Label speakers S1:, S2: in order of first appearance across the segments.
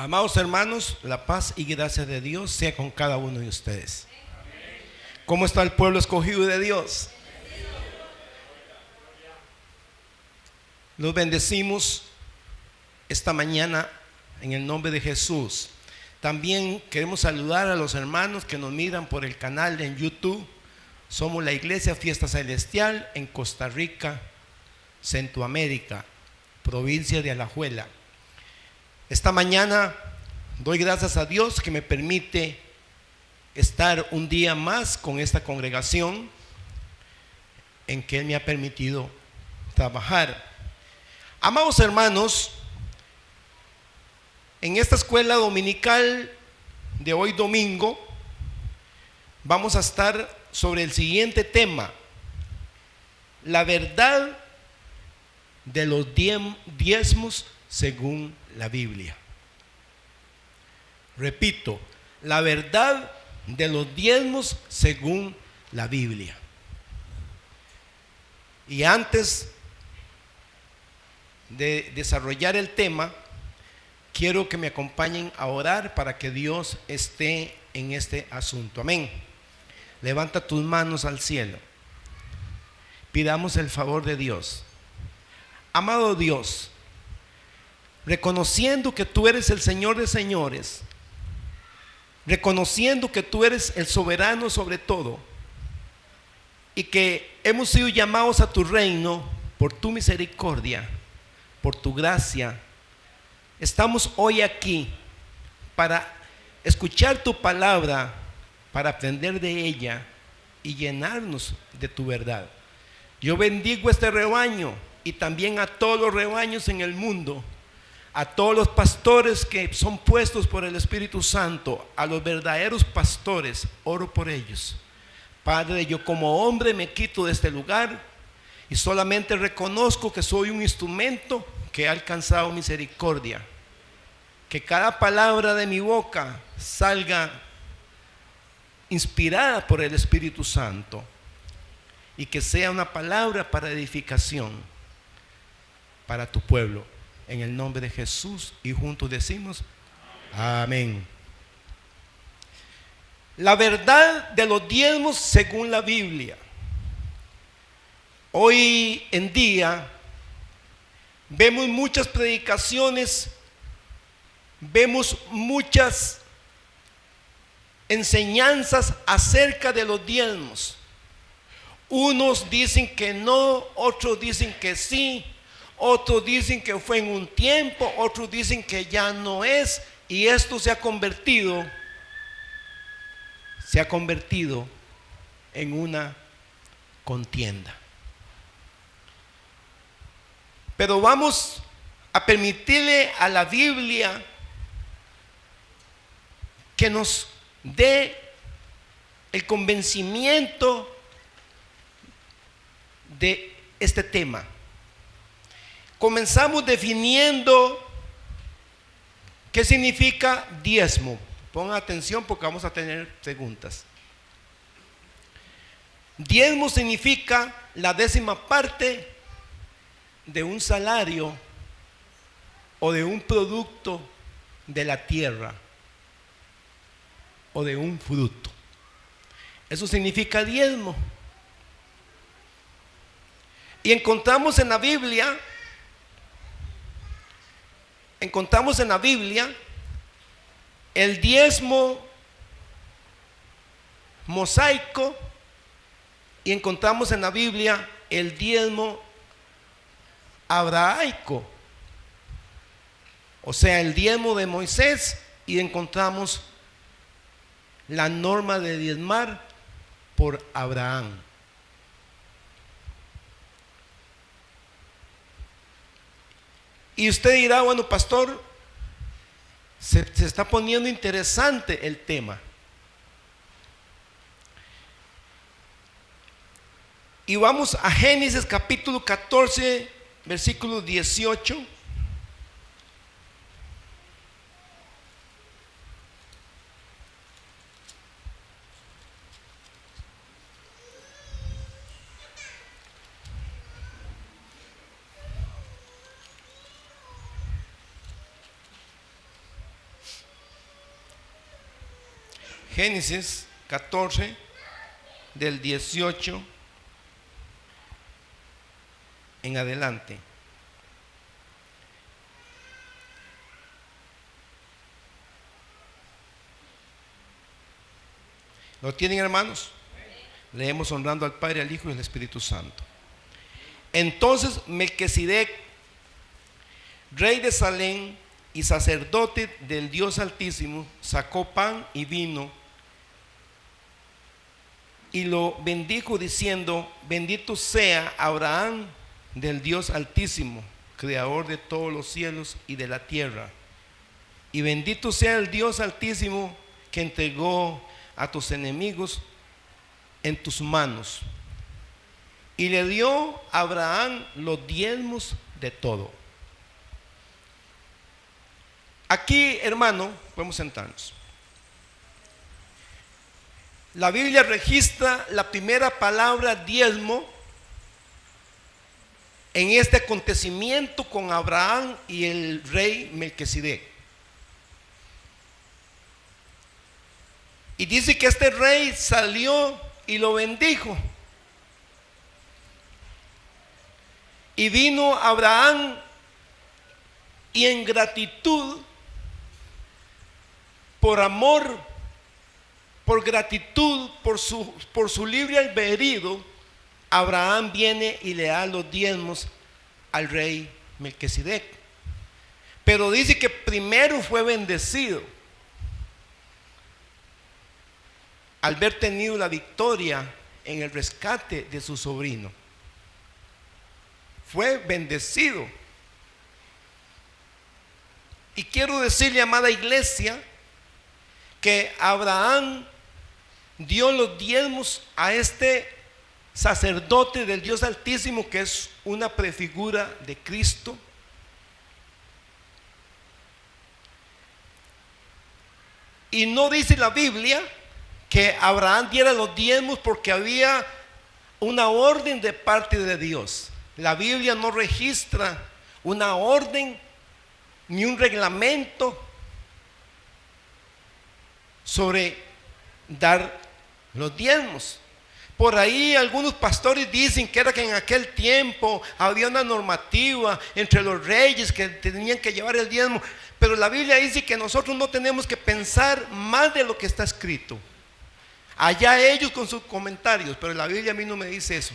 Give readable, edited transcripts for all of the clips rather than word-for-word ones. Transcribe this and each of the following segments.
S1: Amados hermanos, la paz y gracia de Dios sea con cada uno de ustedes. ¿Cómo está el pueblo escogido de Dios? Los bendecimos esta mañana en el nombre de Jesús. También queremos saludar a los hermanos que nos miran por el canal en YouTube. Somos la Iglesia Fiesta Celestial en Costa Rica, Centroamérica, provincia de Alajuela. Esta mañana doy gracias a Dios que me permite estar un día más con esta congregación en que Él me ha permitido trabajar. Amados hermanos, en esta escuela dominical de hoy domingo vamos a estar sobre el siguiente tema: la verdad de los diezmos según la Biblia. Repito, la verdad de los diezmos según la Biblia. Y antes de desarrollar el tema, quiero que me acompañen a orar para que Dios esté en este asunto. Amén. Levanta tus manos al cielo. Pidamos el favor de Dios. Amado Dios, reconociendo que tú eres el Señor de señores, reconociendo que tú eres el soberano sobre todo y que hemos sido llamados a tu reino por tu misericordia, por tu gracia, estamos hoy aquí para escuchar tu palabra, para aprender de ella y llenarnos de tu verdad. Yo bendigo este rebaño y también a todos los rebaños en el mundo, a todos los pastores que son puestos por el Espíritu Santo, a los verdaderos pastores, oro por ellos. Padre, yo como hombre me quito de este lugar y solamente reconozco que soy un instrumento que ha alcanzado misericordia. Que cada palabra de mi boca salga inspirada por el Espíritu Santo y que sea una palabra para edificación para tu pueblo. En el nombre de Jesús, y juntos decimos amén. La verdad de los diezmos según la Biblia. Hoy en día vemos muchas predicaciones, vemos muchas enseñanzas acerca de los diezmos. Unos dicen que no, otros dicen que sí, otros dicen que fue en un tiempo, otros dicen que ya no es, y esto se ha convertido en una contienda. Pero vamos a permitirle a la Biblia que nos dé el convencimiento de este tema. Comenzamos definiendo qué significa diezmo. Pongan atención porque vamos a tener preguntas. Diezmo significa la 10ª parte de un salario o de un producto de la tierra o de un fruto. Eso significa diezmo. Y encontramos en la Biblia el diezmo mosaico y encontramos en la Biblia el diezmo abrahaico, o sea, el diezmo de Moisés, y encontramos la norma de diezmar por Abraham. Y usted dirá, bueno, pastor, se está poniendo interesante el tema. Y vamos a Génesis capítulo 14, versículo 18. Génesis 14, del 18 en adelante. ¿Lo tienen, hermanos? Leemos honrando al Padre, al Hijo y al Espíritu Santo. Entonces Melquisedec, rey de Salem y sacerdote del Dios Altísimo, sacó pan y vino y lo bendijo diciendo: bendito sea Abraham del Dios Altísimo, creador de todos los cielos y de la tierra, y bendito sea el Dios Altísimo que entregó a tus enemigos en tus manos. Y le dio a Abraham los diezmos de todo. Aquí, hermano, podemos sentarnos. La Biblia registra la primera palabra diezmo en este acontecimiento con Abraham y el rey Melquisedec. Y dice que este rey salió y lo bendijo. Y vino Abraham y en gratitud, por amor, por gratitud, por su libre albedrío, Abraham viene y le da los diezmos al rey Melquisedec. Pero dice que primero fue bendecido al ver tenido la victoria en el rescate de su sobrino. Fue bendecido. Y quiero decirle, amada iglesia, que Abraham dio los diezmos a este sacerdote del Dios Altísimo, que es una prefigura de Cristo. Y no dice la Biblia que Abraham diera los diezmos porque había una orden de parte de Dios. La Biblia no registra una orden ni un reglamento sobre dar los diezmos. Por ahí algunos pastores dicen que era que en aquel tiempo había una normativa entre los reyes que tenían que llevar el diezmo, pero la Biblia dice que nosotros no tenemos que pensar más de lo que está escrito. Allá ellos con sus comentarios, pero la Biblia a mí no me dice eso.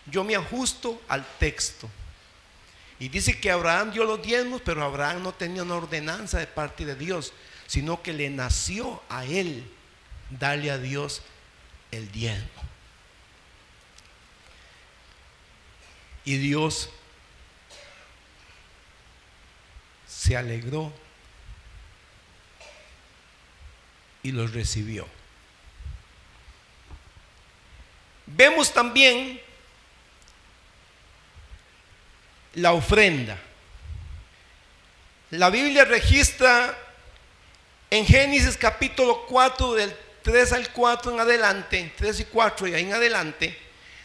S1: Yo me ajusto al texto. Y dice que Abraham dio los diezmos, pero Abraham no tenía una ordenanza de parte de Dios, sino que le nació a él darle a Dios el diezmo. Y Dios se alegró y los recibió. Vemos también la ofrenda. La Biblia registra en Génesis capítulo 4 del 3 al 4 en adelante, 3 y 4 y ahí en adelante,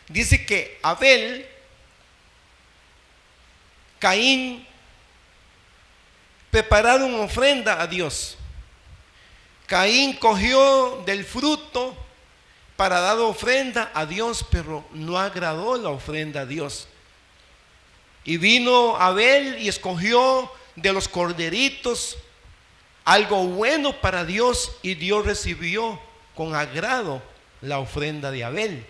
S1: dice que Abel, Caín prepararon ofrenda a Dios. Caín cogió del fruto para dar ofrenda a Dios, pero no agradó la ofrenda a Dios. Y vino Abel y escogió de los corderitos algo bueno para Dios, y Dios recibió con agrado la ofrenda de Abel.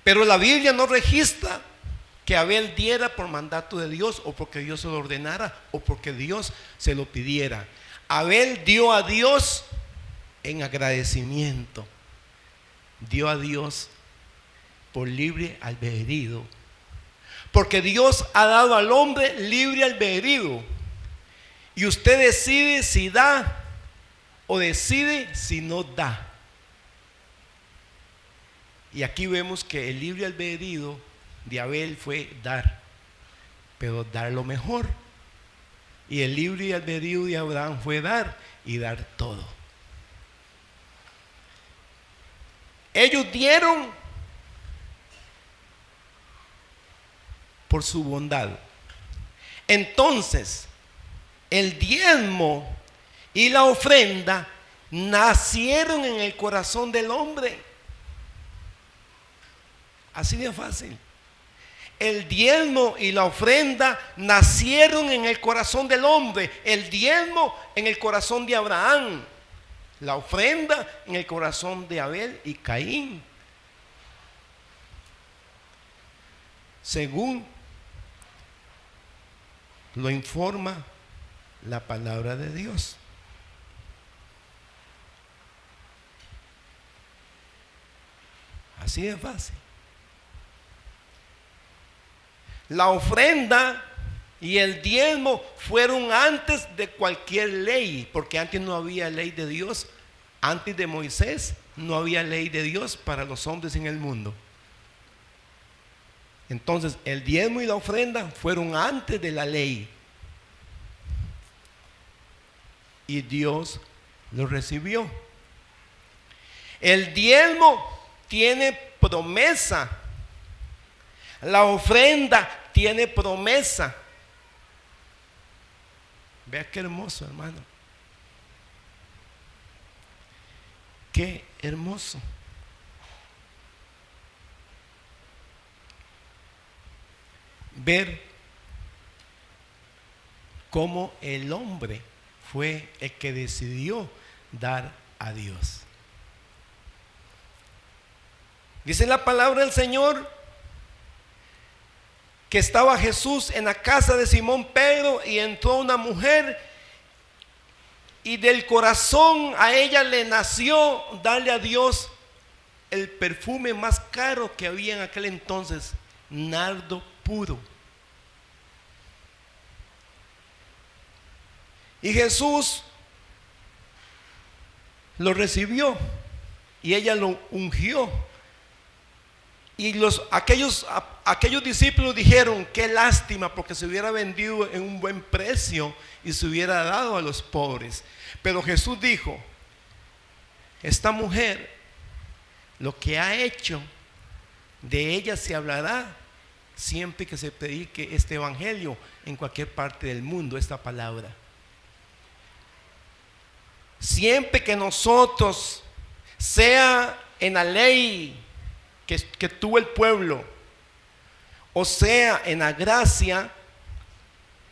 S1: Pero la Biblia no registra que Abel diera por mandato de Dios, o porque Dios se lo ordenara, o porque Dios se lo pidiera. Abel dio a Dios en agradecimiento, dio a Dios por libre albedrío, porque Dios ha dado al hombre libre albedrío, y usted decide si da o decide si no da. Y aquí vemos que el libre albedrío de Abel fue dar, pero dar lo mejor. Y el libre albedrío de Abraham fue dar, y dar todo. Ellos dieron por su bondad. Entonces, el diezmo y la ofrenda nacieron en el corazón del hombre. Así de fácil. El diezmo y la ofrenda nacieron en el corazón del hombre. El diezmo en el corazón de Abraham. La ofrenda en el corazón de Abel y Caín. Según lo informa la palabra de Dios. Así de fácil. La ofrenda y el diezmo fueron antes de cualquier ley, porque antes no había ley de Dios. Antes de Moisés no había ley de Dios para los hombres en el mundo. Entonces el diezmo y la ofrenda fueron antes de la ley. Y Dios lo recibió. El diezmo tiene promesa. La ofrenda tiene promesa. Vea qué hermoso, hermano. Qué hermoso. Ver cómo el hombre fue el que decidió dar a Dios. Dice la palabra del Señor que estaba Jesús en la casa de Simón Pedro y entró una mujer y del corazón a ella le nació darle a Dios el perfume más caro que había en aquel entonces, nardo puro. Y Jesús lo recibió y ella lo ungió. Y aquellos discípulos dijeron: qué lástima, porque se hubiera vendido en un buen precio y se hubiera dado a los pobres. Pero Jesús dijo: esta mujer, lo que ha hecho, de ella se hablará siempre que se predique este evangelio en cualquier parte del mundo, esta palabra. Siempre que nosotros, sea en la ley que tuvo el pueblo, o sea en la gracia,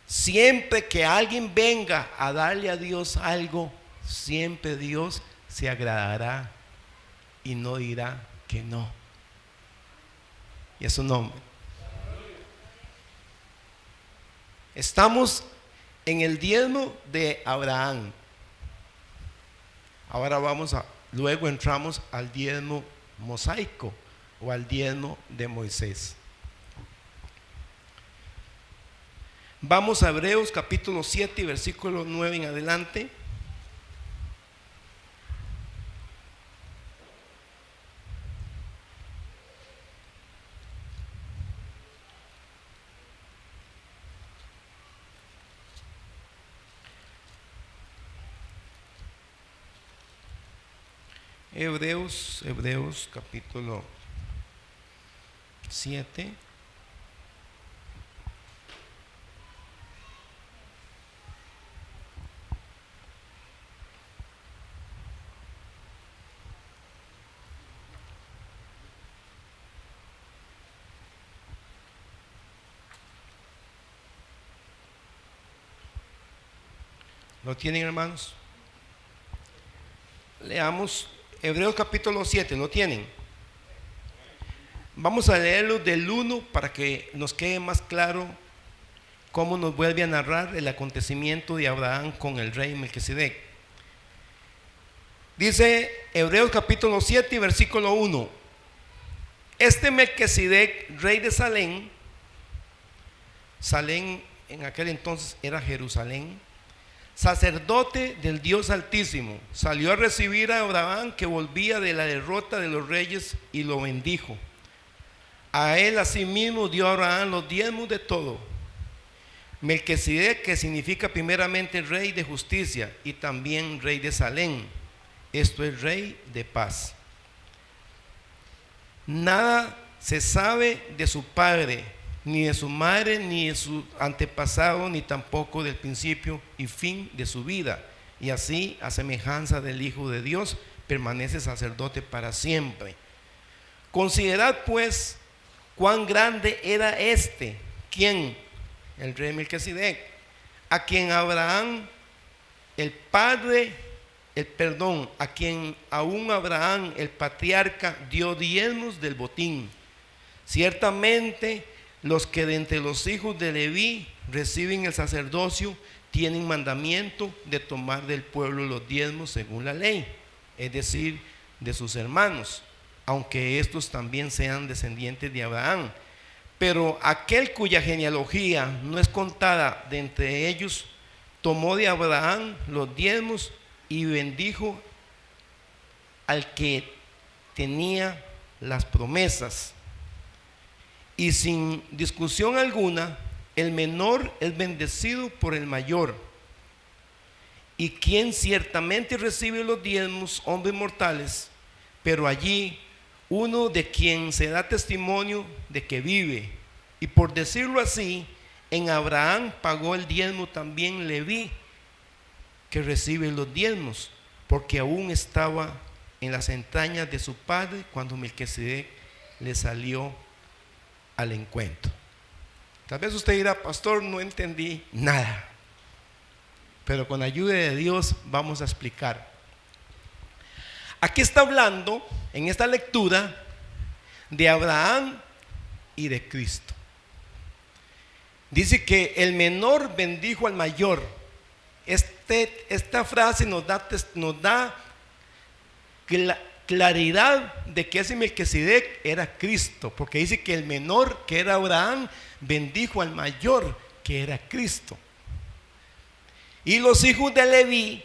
S1: siempre que alguien venga a darle a Dios algo, siempre Dios se agradará y no dirá que no. Y es su nombre. Estamos en el diezmo de Abraham. Ahora luego entramos al diezmo mosaico o al diezmo de Moisés. Vamos a Hebreos capítulo 7 y versículo 9 en adelante. Hebreos capítulo 7. ¿Lo tienen, hermanos? Leamos Hebreos capítulo 7, ¿lo tienen? Vamos a leerlo del 1 para que nos quede más claro cómo nos vuelve a narrar el acontecimiento de Abraham con el rey Melquisedec. Dice Hebreos capítulo 7 y versículo 1: este Melquisedec, rey de Salem en aquel entonces era Jerusalén, sacerdote del Dios Altísimo, salió a recibir a Abraham, que volvía de la derrota de los reyes, y lo bendijo. A él asimismo dio a Abraham los diezmos de todo. Melquisedec, que significa primeramente rey de justicia y también rey de Salem, esto es rey de paz. Nada se sabe de su padre, ni de su madre, ni de su antepasado, ni tampoco del principio y fin de su vida. y así, a semejanza del Hijo de Dios, permanece sacerdote para siempre. Considerad pues cuán grande era este, ¿quién? El rey Melquisedec, a quien Abraham, a quien aún Abraham, el patriarca, dio diezmos del botín. Ciertamente, los que de entre los hijos de Leví reciben el sacerdocio tienen mandamiento de tomar del pueblo los diezmos según la ley, es decir, de sus hermanos, aunque estos también sean descendientes de Abraham. Pero aquel cuya genealogía no es contada de entre ellos, tomó de Abraham los diezmos y bendijo al que tenía las promesas. Y sin discusión alguna, el menor es bendecido por el mayor. Y quien ciertamente recibe los diezmos, hombres mortales, pero allí uno de quien se da testimonio de que vive. Y por decirlo así, en Abraham pagó el diezmo también Leví, que recibe los diezmos, porque aún estaba en las entrañas de su padre cuando Melquisedec le salió al encuentro. Tal vez usted dirá: pastor, no entendí nada, pero con ayuda de Dios vamos a explicar. Aquí está hablando en esta lectura de Abraham y de Cristo. Dice que el menor bendijo al mayor. Esta frase nos da claridad de que ese Melquisedec era Cristo, porque dice que el menor, que era Abraham, bendijo al mayor, que era Cristo. Y los hijos de Leví,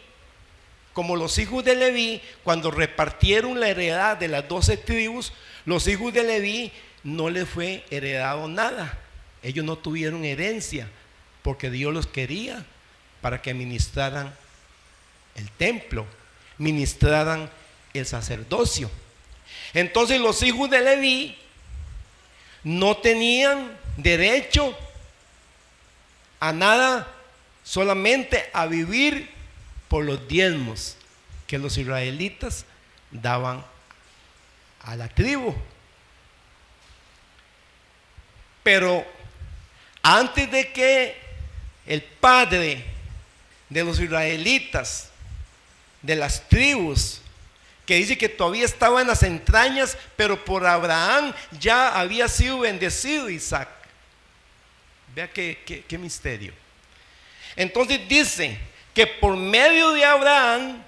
S1: como los hijos de Leví, cuando repartieron la heredad de las 12 tribus, los hijos de Leví no les fue heredado nada. Ellos no tuvieron herencia, porque Dios los quería para que ministraran el templo, ministraran el sacerdocio. Entonces los hijos de Leví no tenían derecho a nada, solamente a vivir por los diezmos que los israelitas daban a la tribu. Pero antes de que el padre de los israelitas, de las tribus, que dice que todavía estaba en las entrañas, pero por Abraham ya había sido bendecido Isaac. Vea qué misterio. Entonces dice que por medio de Abraham,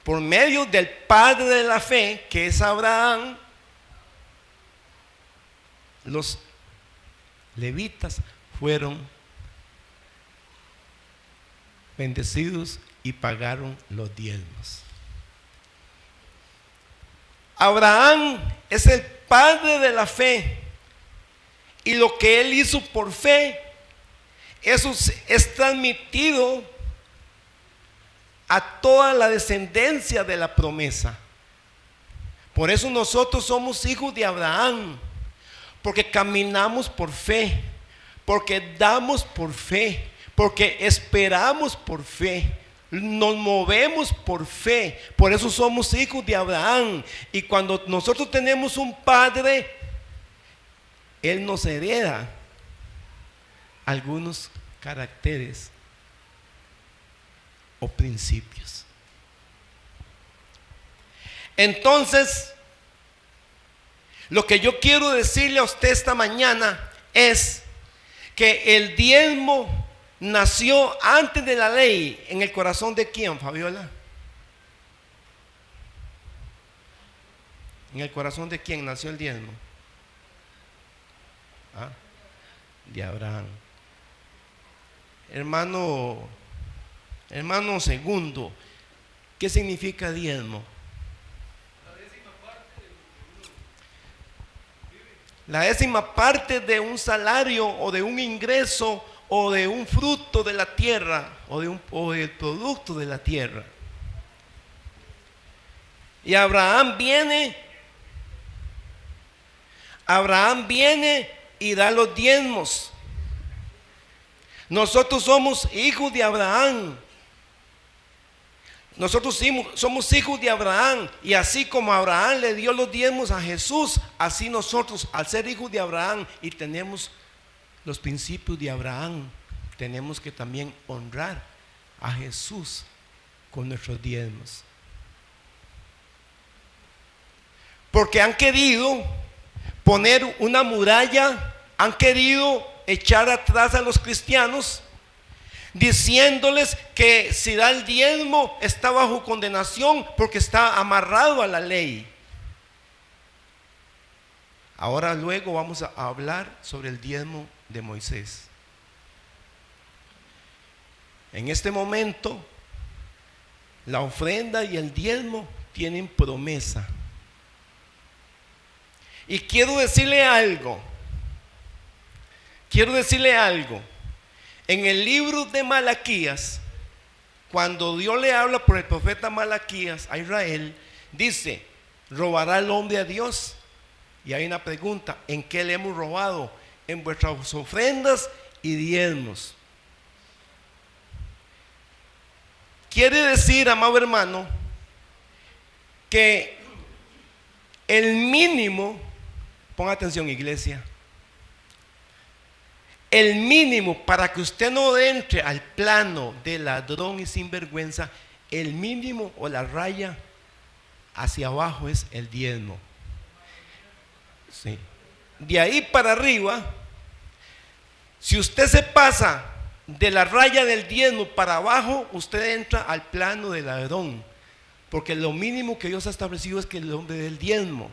S1: por medio del padre de la fe, que es Abraham, los levitas fueron bendecidos y pagaron los diezmos. Abraham es el padre de la fe, y lo que él hizo por fe, eso es transmitido a toda la descendencia de la promesa. Por eso nosotros somos hijos de Abraham, porque caminamos por fe, porque damos por fe, porque esperamos por fe, nos movemos por fe. Por eso somos hijos de Abraham. Y cuando nosotros tenemos un padre, él nos hereda algunos caracteres o principios. Entonces, lo que yo quiero decirle a usted esta mañana es que el diezmo nació antes de la ley. ¿En el corazón de quién, Fabiola? ¿En el corazón de quién nació el diezmo? De Abraham. Hermano segundo, ¿qué significa diezmo? La décima parte de un salario, o de un ingreso, o de un fruto de la tierra, o del producto de la tierra. Y Abraham viene y da los diezmos. Nosotros somos hijos de Abraham. Nosotros somos hijos de Abraham, y así como Abraham le dio los diezmos a Jesús, así nosotros, al ser hijos de Abraham y tenemos los principios de Abraham, tenemos que también honrar a Jesús con nuestros diezmos. Porque han querido poner una muralla, han querido echar atrás a los cristianos, diciéndoles que si da el diezmo está bajo condenación porque está amarrado a la ley. Ahora luego vamos a hablar sobre el diezmo de Moisés. En este momento, la ofrenda y el diezmo tienen promesa. Y quiero decirle algo. En el libro de Malaquías, cuando Dios le habla por el profeta Malaquías a Israel, dice: ¿robará el hombre a Dios? Y hay una pregunta: ¿en qué le hemos robado? En vuestras ofrendas y diezmos. Quiere decir, amado hermano, que el mínimo, ponga atención, iglesia, el mínimo para que usted no entre al plano de ladrón y sinvergüenza, el mínimo o la raya hacia abajo es el diezmo. Sí. De ahí para arriba, si usted se pasa de la raya del diezmo para abajo, usted entra al plano del ladrón, porque lo mínimo que Dios ha establecido es que el hombre del diezmo.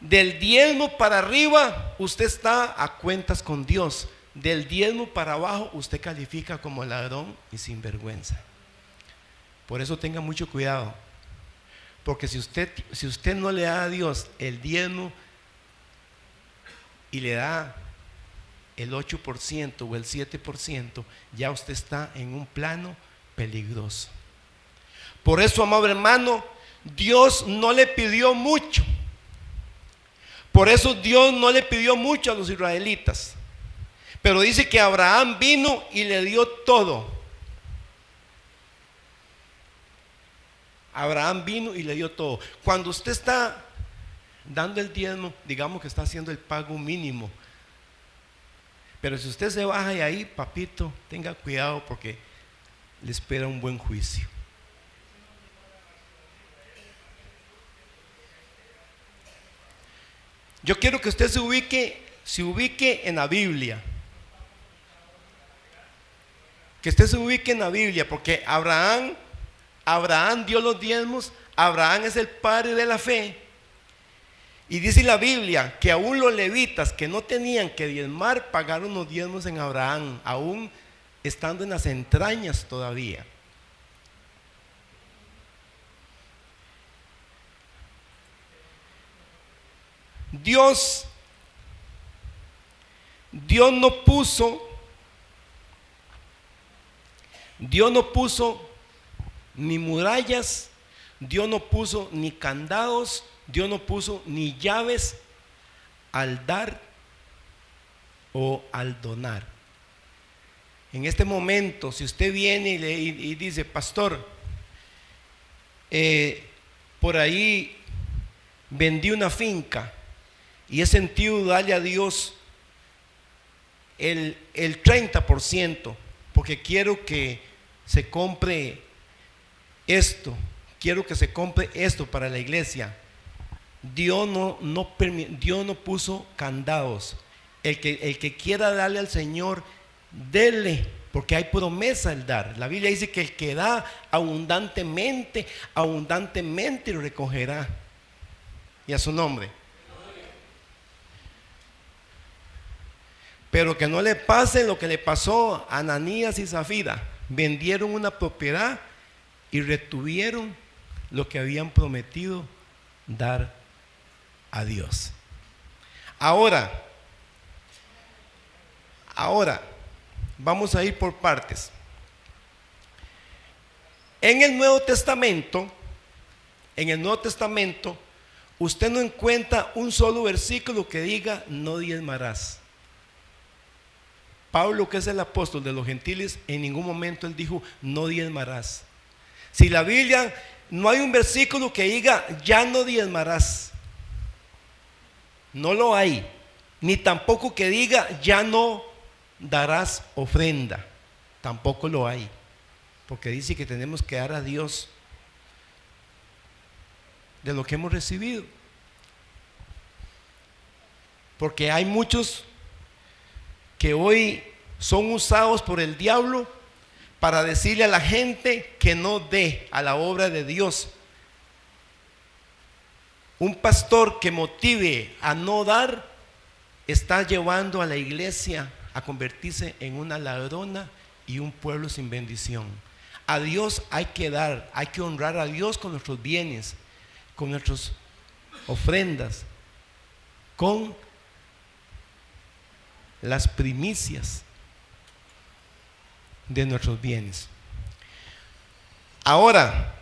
S1: Del diezmo para arriba, usted está a cuentas con Dios. Del diezmo para abajo, usted califica como ladrón y sinvergüenza. Por eso tenga mucho cuidado, porque si usted no le da a Dios el diezmo y le da el 8% o el 7%, ya usted está en un plano peligroso. Por eso, amado hermano, Dios no le pidió mucho. Por eso Dios no le pidió mucho a los israelitas. Pero dice que Abraham vino y le dio todo. Abraham vino y le dio todo. Cuando usted está dando el diezmo, digamos que está haciendo el pago mínimo. Pero si usted se baja de ahí, papito, tenga cuidado porque le espera un buen juicio. Yo quiero que usted se ubique en la Biblia. Que usted se ubique en la Biblia, porque Abraham dio los diezmos. Abraham es el padre de la fe. Y dice la Biblia que aún los levitas que no tenían que diezmar pagaron los diezmos en Abraham, aún estando en las entrañas todavía. Dios no puso ni murallas, Dios no puso ni candados, Dios no puso ni llaves al dar o al donar. En este momento, si usted viene y dice: pastor, por ahí vendí una finca y he sentido darle a Dios el 30%, porque quiero que se compre esto, quiero que se compre esto para la iglesia. Dios no puso candados. El que quiera darle al Señor, dele, porque hay promesa al dar. La Biblia dice que el que da abundantemente lo recogerá. Y a su nombre. Pero que no le pase lo que le pasó a Ananías y Zafira. Vendieron una propiedad y retuvieron lo que habían prometido dar a Dios. Ahora vamos a ir por partes. En el Nuevo Testamento, usted no encuentra un solo versículo que diga: no diezmarás. Pablo, que es el apóstol de los gentiles, en ningún momento él dijo, no diezmarás. Si la Biblia, no hay un versículo que diga, ya no diezmarás. No lo hay. Ni tampoco que diga, ya no darás ofrenda. Tampoco lo hay. Porque dice que tenemos que dar a Dios de lo que hemos recibido. Porque hay muchos que hoy son usados por el diablo para decirle a la gente que no dé a la obra de Dios. Un pastor que motive a no dar está llevando a la iglesia a convertirse en una ladrona y un pueblo sin bendición. A Dios hay que dar, hay que honrar a Dios con nuestros bienes, con nuestras ofrendas, con las primicias de nuestros bienes. Ahora,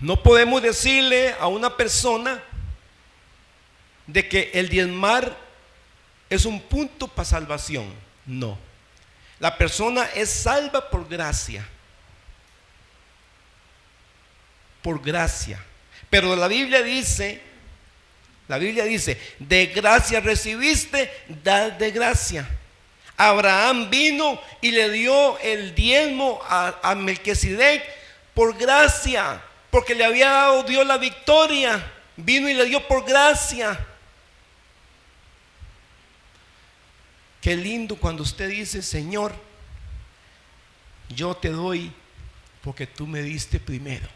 S1: no podemos decirle a una persona de que el diezmar es un punto para salvación. No. La persona es salva por gracia. Por gracia. Pero la Biblia dice, de gracia recibiste, dad de gracia. Abraham vino y le dio el diezmo a Melquisedec por gracia, porque le había dado Dios la victoria. Vino y le dio por gracia. Qué lindo cuando usted dice, Señor, yo te doy porque tú me diste primero.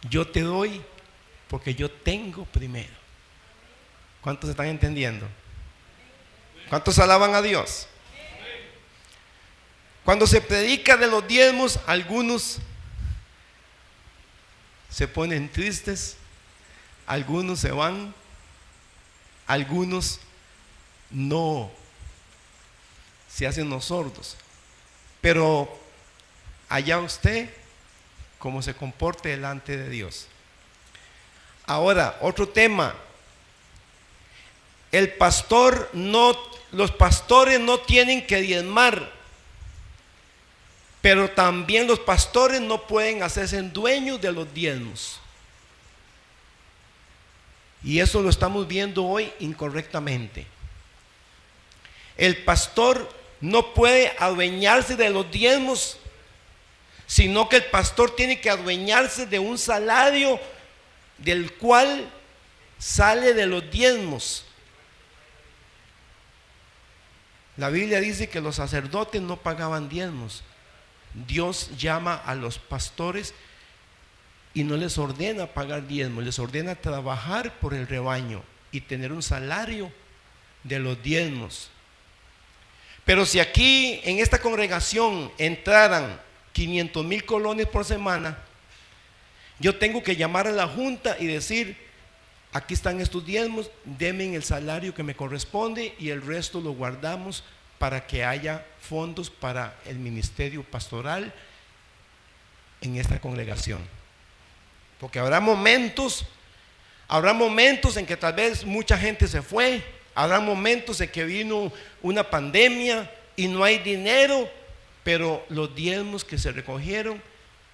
S1: Yo te doy porque yo tengo primero. ¿Cuántos están entendiendo? ¿Cuántos alaban a Dios? Cuando se predica de los diezmos, algunos se ponen tristes, algunos se van, algunos no, se hacen los sordos. Pero allá usted cómo se comporte delante de Dios. Ahora, otro tema. Los pastores no tienen que diezmar, pero también los pastores no pueden hacerse dueños de los diezmos. Y eso lo estamos viendo hoy incorrectamente. El pastor no puede adueñarse de los diezmos, sino que el pastor tiene que adueñarse de un salario del cual sale de los diezmos. La Biblia dice que los sacerdotes no pagaban diezmos. Dios llama a los pastores y no les ordena pagar diezmos, les ordena trabajar por el rebaño y tener un salario de los diezmos. Pero si aquí en esta congregación entraran 500,000 colones por semana, yo tengo que llamar a la junta y decir, aquí están estos diezmos, denme el salario que me corresponde y el resto lo guardamos para que haya fondos para el ministerio pastoral en esta congregación. Porque habrá momentos en que tal vez mucha gente se fue, habrá momentos en que vino una pandemia y no hay dinero, pero los diezmos que se recogieron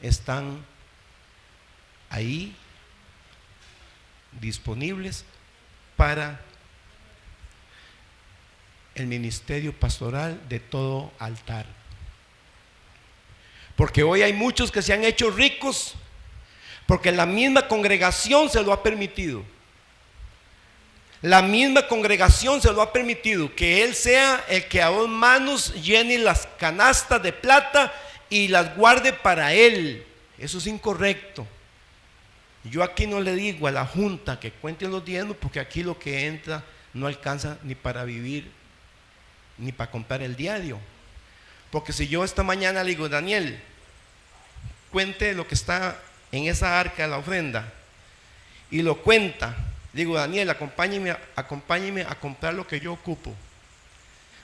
S1: están ahí disponibles para el ministerio pastoral de todo altar. Porque hoy hay muchos que se han hecho ricos porque la misma congregación se lo ha permitido. La misma congregación se lo ha permitido, que él sea el que a 2 manos llene las canastas de plata y las guarde para él. Eso es incorrecto. Yo aquí no le digo a la junta que cuente los diezmos, porque aquí lo que entra no alcanza ni para vivir ni para comprar el diario. Porque si yo esta mañana le digo, Daniel, cuente lo que está en esa arca de la ofrenda, y lo cuenta, digo, Daniel, acompáñeme a comprar lo que yo ocupo.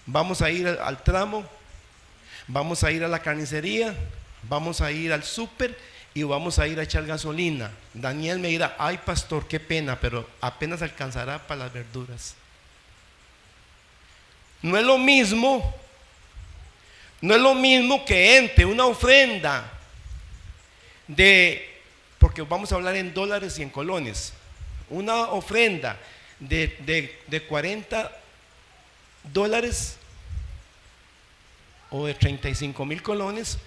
S1: Vamos a ir al tramo, vamos a ir a la carnicería, vamos a ir al súper y vamos a ir a echar gasolina. Daniel me dirá, ay pastor, qué pena, pero apenas alcanzará para las verduras. No es lo mismo, no es lo mismo que entre una ofrenda porque vamos a hablar en dólares y en colones, una ofrenda de $40 o de 35,000 colones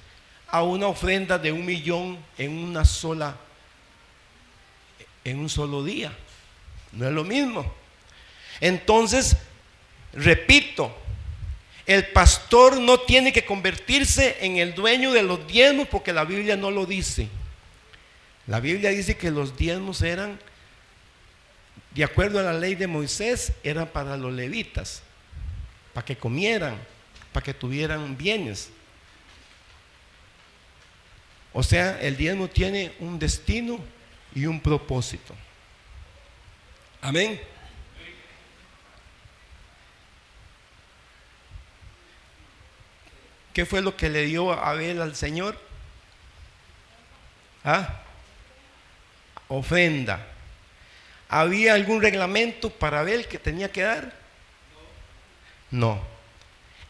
S1: a una ofrenda de 1,000,000 en un solo día. No es lo mismo. Entonces, repito, el pastor no tiene que convertirse en el dueño de los diezmos, porque la Biblia no lo dice. La Biblia dice que los diezmos eran, de acuerdo a la ley de Moisés, eran para los levitas, para que comieran, para que tuvieran bienes. O sea, el diezmo tiene un destino y un propósito. Amén. ¿Qué fue lo que le dio Abel al Señor? Ofrenda. ¿Había algún reglamento para Abel que tenía que dar? No.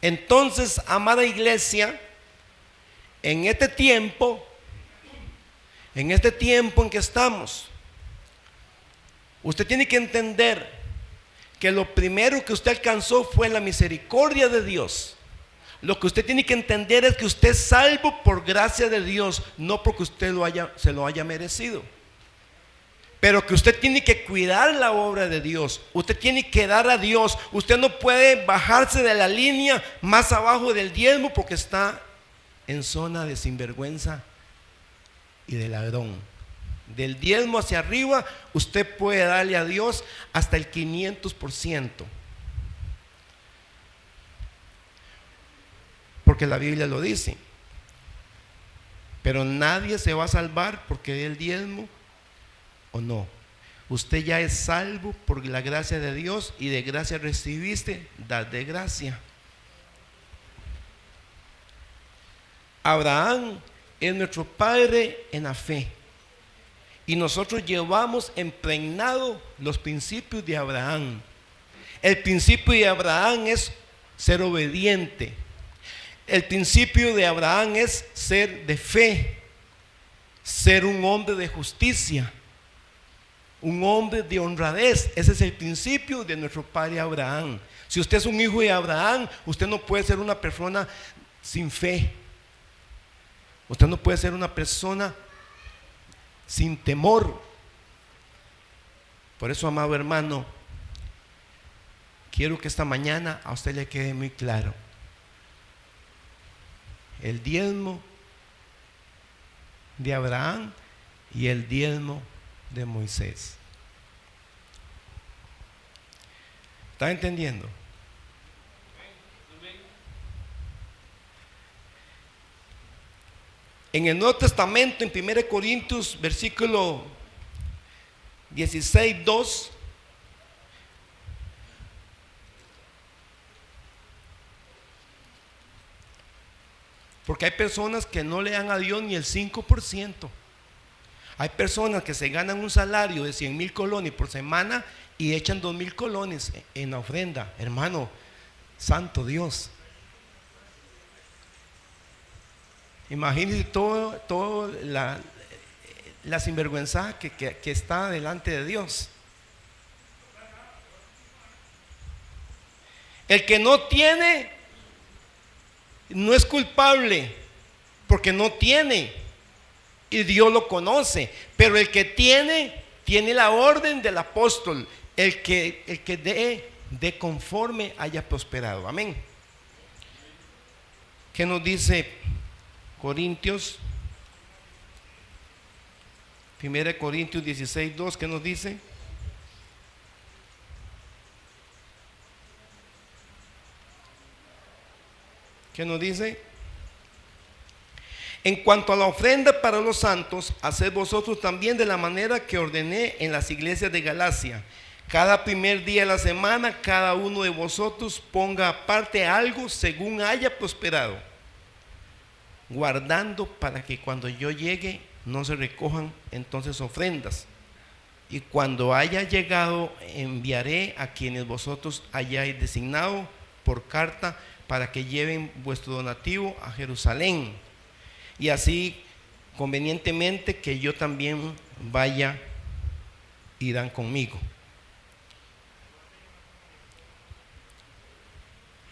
S1: Entonces, amada iglesia, en este tiempo en que estamos, usted tiene que entender que lo primero que usted alcanzó fue la misericordia de Dios. Lo que usted tiene que entender es que usted es salvo por gracia de Dios, no porque usted se lo haya merecido. Pero que usted tiene que cuidar la obra de Dios. Usted tiene que dar a Dios. Usted no puede bajarse de la línea más abajo del diezmo porque está en zona de sinvergüenza y de ladrón. Del diezmo hacia arriba, usted puede darle a Dios hasta el 500%. Porque la Biblia lo dice. Pero nadie se va a salvar porque dé el diezmo o no. Usted ya es salvo por la gracia de Dios, y de gracia recibiste, dad de gracia. Abraham es nuestro padre en la fe, y nosotros llevamos impregnado los principios de Abraham. El principio de Abraham es ser obediente. El principio de Abraham es ser de fe, ser un hombre de justicia, un hombre de honradez. Ese es el principio de nuestro padre Abraham. Si usted es un hijo de Abraham, usted no puede ser una persona sin fe. Usted no puede ser una persona sin temor. Por eso, amado hermano, quiero que esta mañana a usted le quede muy claro: el diezmo de Abraham y el diezmo de Moisés. ¿Está entendiendo? En el Nuevo Testamento, en 1 Corintios, versículo 16:2, porque hay personas que no le dan a Dios ni el 5%. Hay personas que se ganan un salario de 100,000 colones por semana y echan 2,000 colones en la ofrenda. Hermano, santo Dios. Imagínense todo la sinvergüenza que está delante de Dios. El que no tiene no es culpable, porque no tiene, y Dios lo conoce. Pero el que tiene la orden del apóstol: el que dé conforme haya prosperado. Amén. ¿Qué nos dice Corintios? 1 Corintios 16:2, ¿qué nos dice? ¿Qué nos dice? En cuanto a la ofrenda para los santos, haced vosotros también de la manera que ordené en las iglesias de Galacia. Cada primer día de la semana, cada uno de vosotros ponga aparte algo según haya prosperado, guardando para que cuando yo llegue no se recojan entonces ofrendas. Y cuando haya llegado, enviaré a quienes vosotros hayáis designado por carta para que lleven vuestro donativo a Jerusalén. Y así, convenientemente, que yo también vaya, irán conmigo.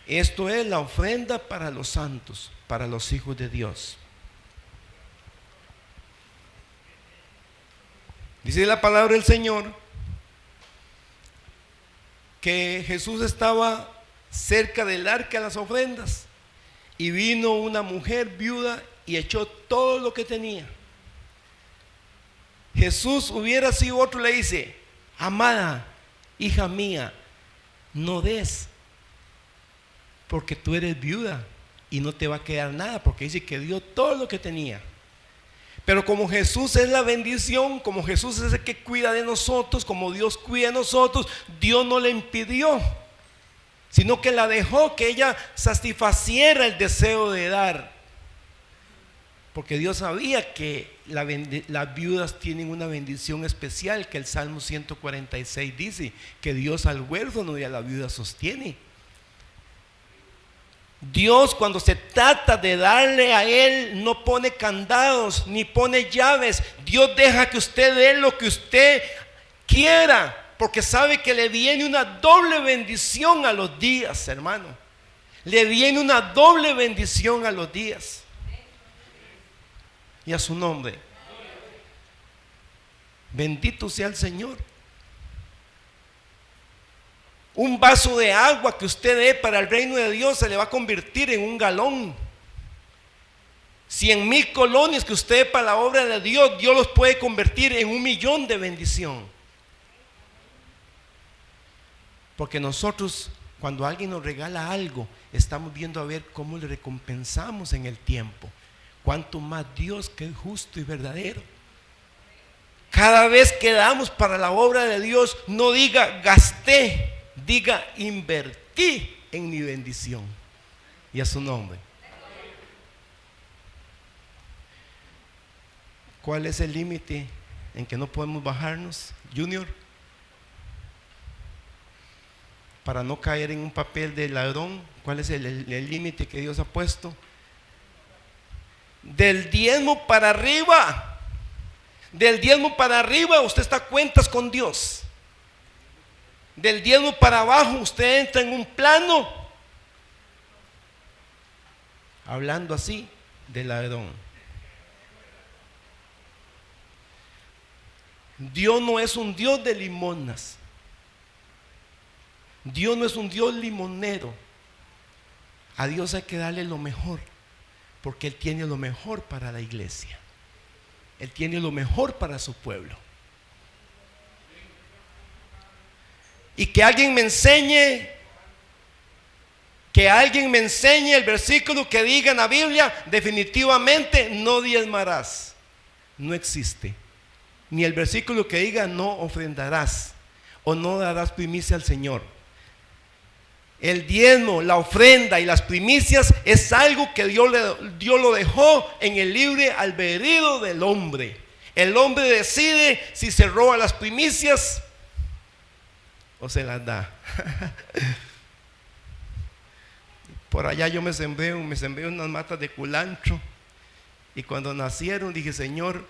S1: Esto es la ofrenda para los santos, para los hijos de Dios. Dice la palabra del Señor que Jesús estaba cerca del arca de las ofrendas y vino una mujer viuda y echó todo lo que tenía. Jesús hubiera sido otro, le dice: amada, hija mía, no des, porque tú eres viuda y no te va a quedar nada, porque dice que dio todo lo que tenía. Pero como Jesús es la bendición, como Jesús es el que cuida de nosotros, como Dios cuida de nosotros, Dios no le impidió, sino que la dejó que ella satisfaciera el deseo de dar, porque Dios sabía que las viudas tienen una bendición especial, que el Salmo 146 dice que Dios al huérfano y a la viuda sostiene. Dios, cuando se trata de darle a Él, no pone candados ni pone llaves. Dios deja que usted dé lo que usted quiera, porque sabe que le viene una doble bendición a los días, hermano. Le viene una doble bendición a los días. Y a su nombre. Bendito sea el Señor. Un vaso de agua que usted dé para el reino de Dios se le va a convertir en un galón. 100,000 colones que usted dé para la obra de Dios, Dios los puede convertir en 1,000,000 de bendición. Porque nosotros, cuando alguien nos regala algo, estamos viendo a ver cómo le recompensamos en el tiempo. Cuánto más Dios, que es justo y verdadero. Cada vez que damos para la obra de Dios, no diga gasté, diga invertí en mi bendición. Y a su nombre. ¿Cuál es el límite en que no podemos bajarnos, Junior? Para no caer en un papel de ladrón, ¿cuál es el límite que Dios ha puesto? Del diezmo para arriba. Del diezmo para arriba usted está a cuentas con Dios. Del diezmo para abajo usted entra en un plano, hablando así, de ladrón. Dios no es un Dios de limonas. Dios no es un Dios limonero. A Dios hay que darle lo mejor, porque Él tiene lo mejor para la iglesia. Él tiene lo mejor para su pueblo. Y que alguien me enseñe el versículo que diga en la Biblia: definitivamente no diezmarás. No existe. Ni el versículo que diga no ofrendarás o no darás primicia al Señor. El diezmo, la ofrenda y las primicias es algo que Dios lo dejó en el libre albedrío del hombre. El hombre decide si se roba las primicias o se las da. Por allá yo me sembré unas matas de culantro, y cuando nacieron dije: Señor,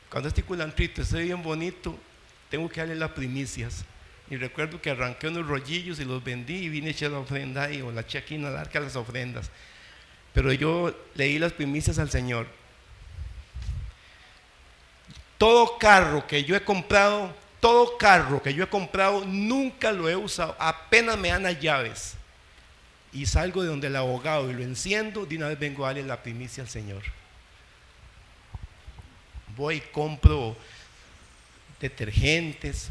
S1: cuando este culantrito esté bien bonito, tengo que darle las primicias. Y recuerdo que arranqué unos rollillos y los vendí y vine a echar la ofrenda ahí, o la eché aquí en el arca de las ofrendas. Pero yo le di las primicias al Señor. Todo carro que yo he comprado, nunca lo he usado. Apenas me dan las llaves y salgo de donde el abogado y lo enciendo, de una vez vengo a darle la primicia al Señor. Voy y compro detergentes,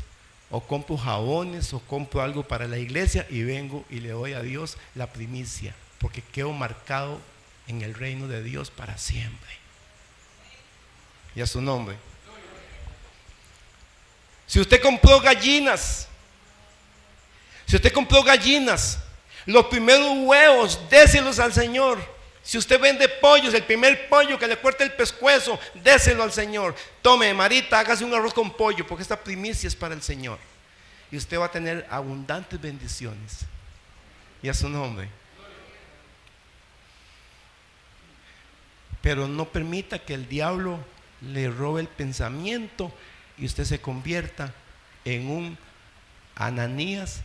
S1: o compro jabones, o compro algo para la iglesia, y vengo y le doy a Dios la primicia, porque quedo marcado en el reino de Dios para siempre. Y a su nombre. Si usted compró gallinas, los primeros huevos, déselos al Señor. Si usted vende pollos, el primer pollo que le corte el pescuezo, déselo al Señor. Tome, Marita, hágase un arroz con pollo, porque esta primicia es para el Señor. Y usted va a tener abundantes bendiciones. y a su nombre. Pero no permita que el diablo le robe el pensamiento y usted se convierta en un Ananías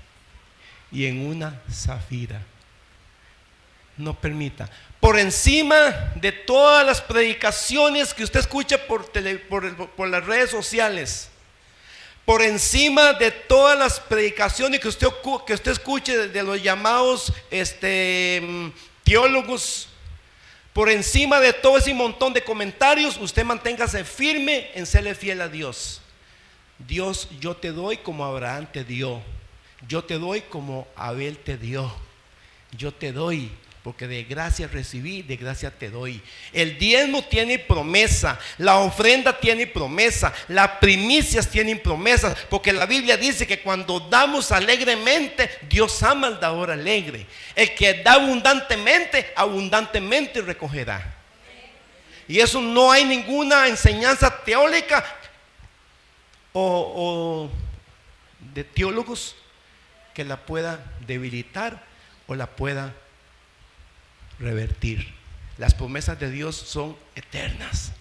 S1: y en una Zafira. No permita. Por encima de todas las predicaciones que usted escucha por las redes sociales, por encima de todas las predicaciones que usted escuche de los llamados teólogos, por encima de todo ese montón de comentarios, usted manténgase firme en serle fiel a Dios. Dios, yo te doy como Abraham te dio, yo te doy como Abel te dio, yo te doy porque de gracia recibí, de gracia te doy. El diezmo tiene promesa, la ofrenda tiene promesa, las primicias tienen promesas, porque la Biblia dice que cuando damos alegremente, Dios ama al dador alegre. El que da abundantemente, abundantemente recogerá. Y eso no hay ninguna enseñanza teórica o de teólogos que la pueda debilitar o la pueda revertir. Las promesas de Dios son eternas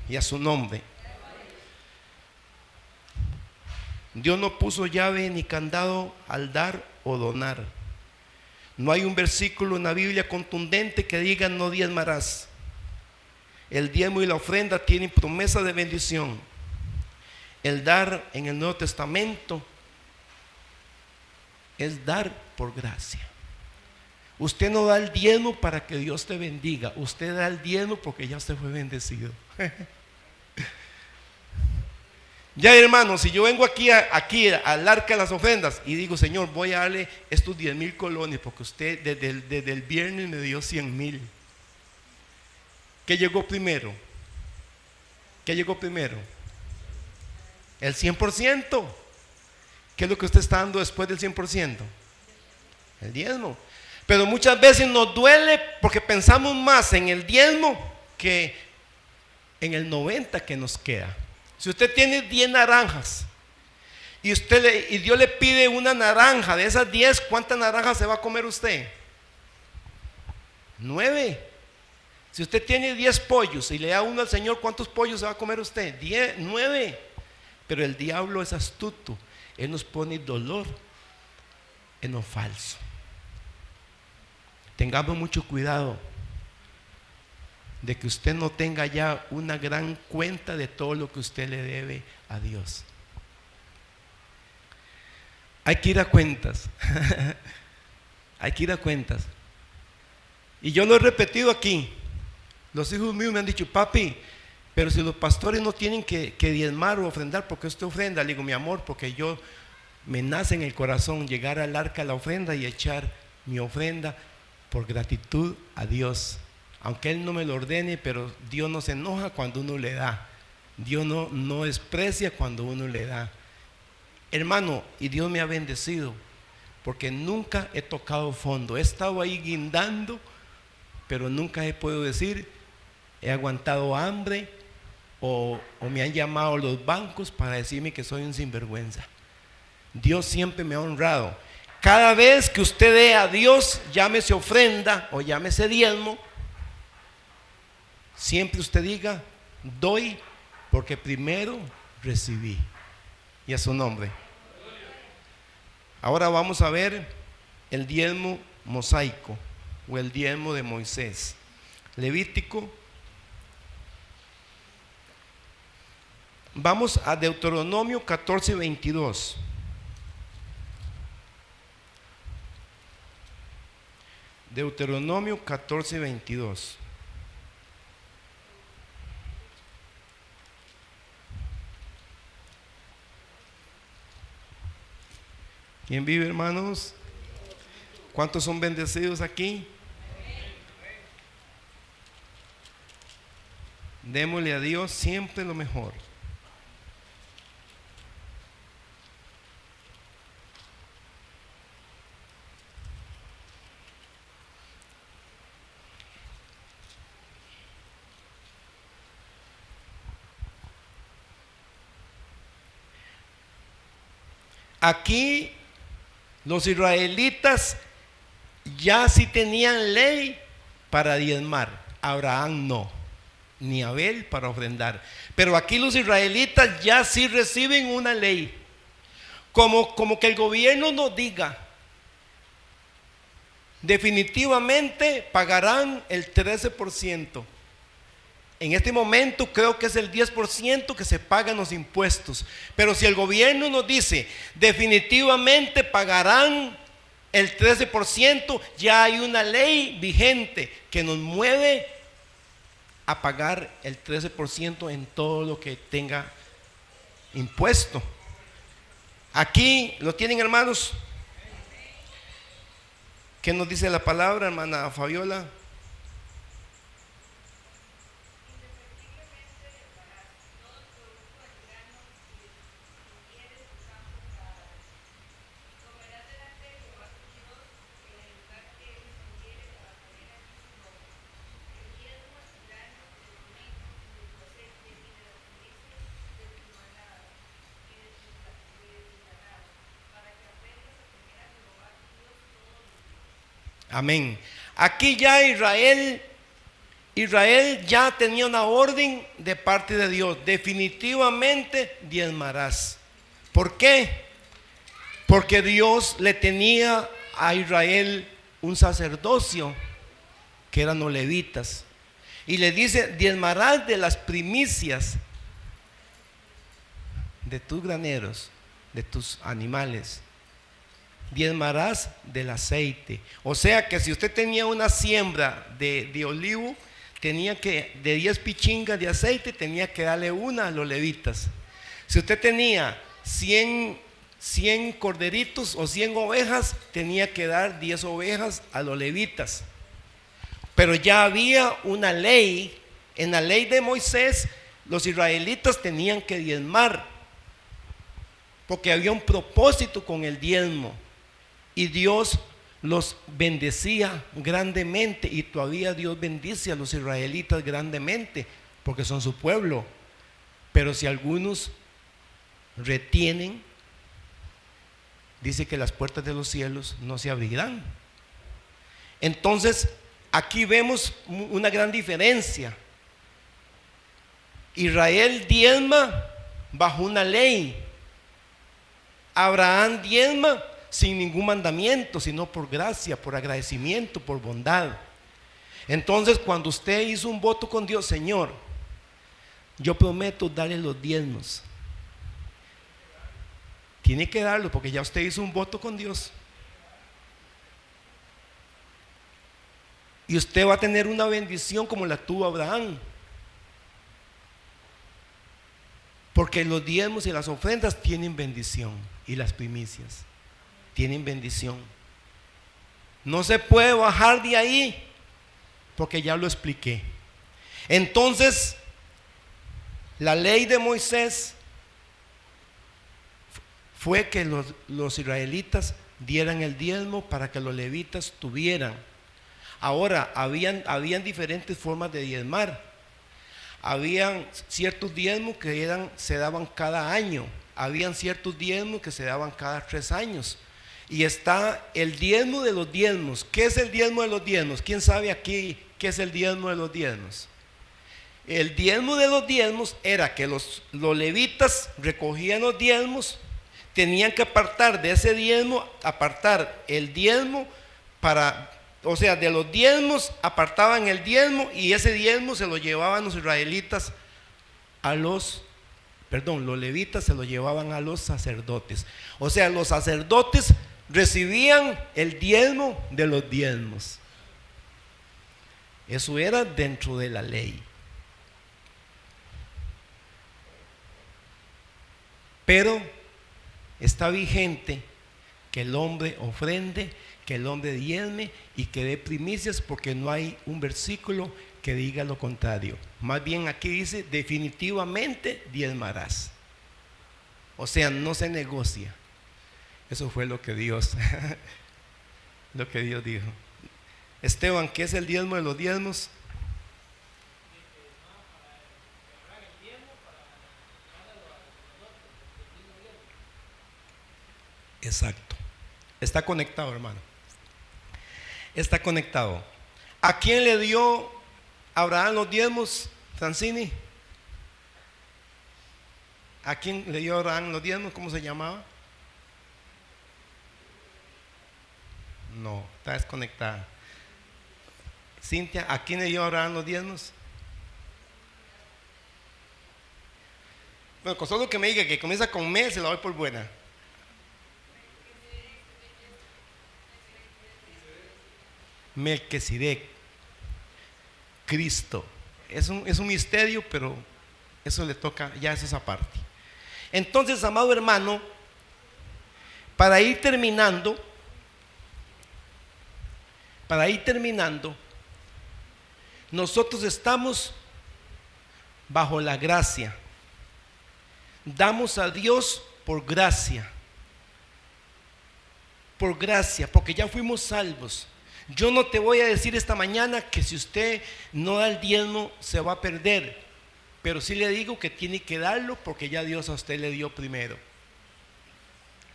S1: y a su nombre. Dios no puso llave ni candado al dar o donar. No hay un versículo en la Biblia contundente que diga no diezmarás. El diezmo y la ofrenda tienen promesa de bendición. El dar en el Nuevo Testamento es dar por gracia. Usted no da el diezmo para que Dios te bendiga, usted da el diezmo porque ya usted fue bendecido. Ya, hermanos, si yo vengo aquí al arca de las ofrendas y digo, Señor, voy a darle estos 10,000 colones porque usted desde el viernes me dio 100,000. ¿Qué llegó primero? ¿Qué llegó primero? El 100%. ¿Qué es lo que usted está dando después del 100%? El diezmo. Pero muchas veces nos duele porque pensamos más en el diezmo que en el 90 que nos queda. Si usted tiene 10 naranjas y Dios le pide una naranja, de esas 10, ¿cuántas naranjas se va a comer usted? 9. Si usted tiene 10 pollos y le da uno al Señor, ¿cuántos pollos se va a comer usted? 10, 9. Pero el diablo es astuto. Él nos pone dolor en lo falso. Tengamos mucho cuidado de que usted no tenga ya una gran cuenta de todo lo que usted le debe a Dios. Hay que ir a cuentas. Hay que ir a cuentas. Y yo lo he repetido aquí. Los hijos míos me han dicho, papi, pero si los pastores no tienen que diezmar o ofrendar, ¿por qué usted ofrenda? Le digo, mi amor, porque me nace en el corazón llegar al arca de la ofrenda y echar mi ofrenda por gratitud a Dios. Aunque Él no me lo ordene, pero Dios no se enoja cuando uno le da. Dios no desprecia cuando uno le da. Hermano, y Dios me ha bendecido, porque nunca he tocado fondo. He estado ahí guindando, pero nunca he podido decir, he aguantado hambre, o me han llamado los bancos para decirme que soy un sinvergüenza. Dios siempre me ha honrado. Cada vez que usted dé a Dios, llámese ofrenda o llámese diezmo, siempre usted diga, doy porque primero recibí. Y a su nombre. Ahora vamos a ver el diezmo mosaico o el diezmo de Moisés. Levítico. Vamos a Deuteronomio 14:22. Deuteronomio 14:22. ¿Quién vive, hermanos? ¿Cuántos son bendecidos aquí? Démosle a Dios siempre lo mejor. Aquí los israelitas ya sí tenían ley para diezmar. Abraham no, ni Abel para ofrendar. Pero aquí los israelitas ya sí reciben una ley. Como que el gobierno nos diga, definitivamente pagarán el 13%. En este momento creo que es el 10% que se pagan los impuestos. Pero si el gobierno nos dice, definitivamente pagarán el 13%, ya hay una ley vigente que nos mueve a pagar el 13% en todo lo que tenga impuesto. Aquí lo tienen, hermanos. ¿Qué nos dice la palabra, hermana Fabiola? Amén. Aquí ya Israel ya tenía una orden de parte de Dios. Definitivamente diezmarás. ¿Por qué? Porque Dios le tenía a Israel un sacerdocio que eran los levitas. Y le dice, diezmarás de las primicias de tus graneros, de tus animales. Diezmarás del aceite. O sea que si usted tenía una siembra de olivo, tenía que, de 10 pichingas de aceite, tenía que darle una a los levitas. Si usted tenía 100 corderitos o 100 ovejas, tenía que dar 10 ovejas a los levitas. Pero ya había una ley. En la ley de Moisés, los israelitas tenían que diezmar, porque había un propósito con el diezmo. Y Dios los bendecía grandemente, y todavía Dios bendice a los israelitas grandemente, porque son su pueblo. Pero si algunos retienen, dice que las puertas de los cielos no se abrirán. Entonces, aquí vemos una gran diferencia. Israel diezma bajo una ley. Abraham diezma sin ningún mandamiento, sino por gracia, por agradecimiento, por bondad. Entonces, cuando usted hizo un voto con Dios, Señor, yo prometo darle los diezmos, tiene que darlo, porque ya usted hizo un voto con Dios. Y usted va a tener una bendición como la tuvo Abraham, porque los diezmos y las ofrendas tienen bendición, y las primicias tienen bendición. No se puede bajar de ahí, porque ya lo expliqué. Entonces, la ley de Moisés fue que los israelitas dieran el diezmo para que los levitas tuvieran. Ahora, habían diferentes formas de diezmar. Habían ciertos diezmos que se daban cada año. Habían ciertos diezmos que se daban cada 3 años. Y está el diezmo de los diezmos. ¿Qué es el diezmo de los diezmos? ¿Quién sabe aquí qué es el diezmo de los diezmos? El diezmo de los diezmos era que los levitas recogían los diezmos, tenían que apartar de ese diezmo, apartar el diezmo para, o sea, de los diezmos apartaban el diezmo, y ese diezmo se lo llevaban los israelitas los levitas se lo llevaban a los sacerdotes. O sea, los sacerdotes recibían el diezmo de los diezmos. Eso era dentro de la ley. Pero está vigente que el hombre ofrende, que el hombre diezme y que dé primicias, porque no hay un versículo que diga lo contrario. Más bien aquí dice, definitivamente diezmarás. O sea, no se negocia. Eso fue lo que Dios dijo. Esteban, ¿qué es el diezmo de los diezmos? Exacto. Está conectado, hermano. Está conectado. ¿A quién le dio Abraham los diezmos, Francini? ¿A quién le dio Abraham los diezmos? ¿Cómo se llamaba? No, está desconectada. Cintia, ¿a quién le dio Abraham los diezmos? Bueno, con solo que me diga que comienza con me, se la doy por buena. Melquisedec, Cristo. Es un misterio, pero eso le toca, ya es esa parte. Entonces, amado hermano, para ir terminando, nosotros estamos bajo la gracia. Damos a Dios por gracia, porque ya fuimos salvos. Yo no te voy a decir esta mañana que si usted no da el diezmo se va a perder, pero sí le digo que tiene que darlo porque ya Dios a usted le dio primero.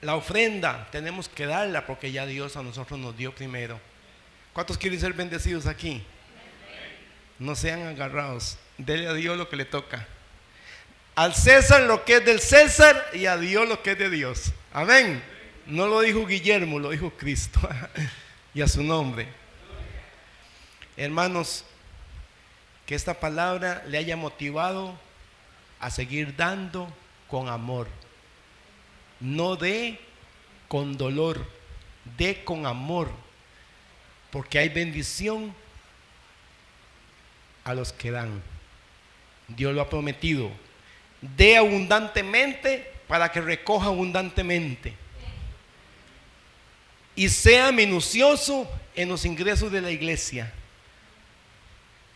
S1: La ofrenda tenemos que darla porque ya Dios a nosotros nos dio primero. ¿Cuántos quieren ser bendecidos aquí? No sean agarrados, dele a Dios lo que le toca. Al César lo que es del César y a Dios lo que es de Dios. Amén. No lo dijo Guillermo, lo dijo Cristo. Y a su nombre. Hermanos, que esta palabra le haya motivado a seguir dando con amor. No dé con dolor, dé con amor, porque hay bendición a los que dan. Dios lo ha prometido. Dé abundantemente para que recoja abundantemente. Y sea minucioso en los ingresos de la iglesia.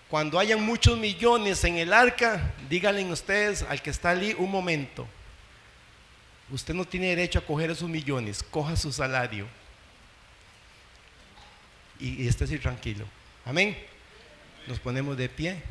S1: Cuando hayan muchos millones en el arca, díganle ustedes al que está allí: un momento, usted no tiene derecho a coger esos millones, coja su salario y esté así tranquilo. Amén. Nos ponemos de pie.